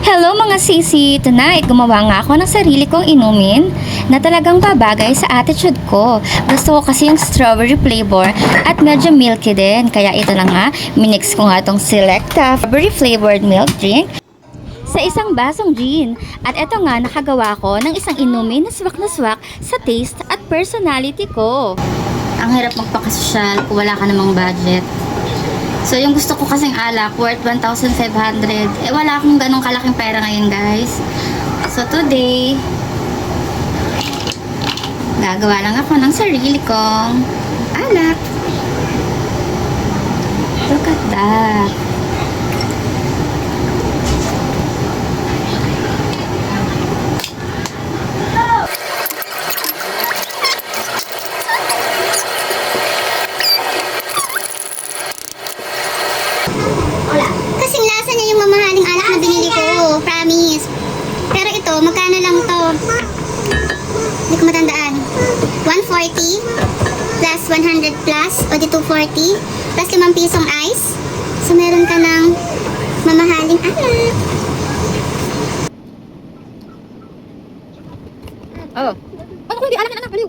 Hello mga sisi! Tonight, gumawa nga ako ng sarili kong inumin na talagang babagay sa attitude ko. Gusto ko kasi yung strawberry flavor at medyo milky din. Kaya ito na nga, minix ko nga tong Selecta strawberry flavored milk drink sa isang basong gin. At ito nga, nakagawa ko ng isang inumin na swak sa taste at personality ko. Ang hirap magpakasosyal kung wala ka namang budget. So, yung gusto ko kasing alak, worth 1,500. Eh, wala akong ganong kalaking pera ngayon, guys. So, today, gagawa lang ako ng sarili kong alak. Look at that. Kasing lasa niya yung mamahaling alak na binili ko. Promise. Pero ito, magkano lang to? Hindi ko matandaan. 140 plus 100 plus o di 240 plus 5 pisong ice. So, meron ka ng mamahaling alak. Oh. Ano kung hindi alak na anak? Aliw.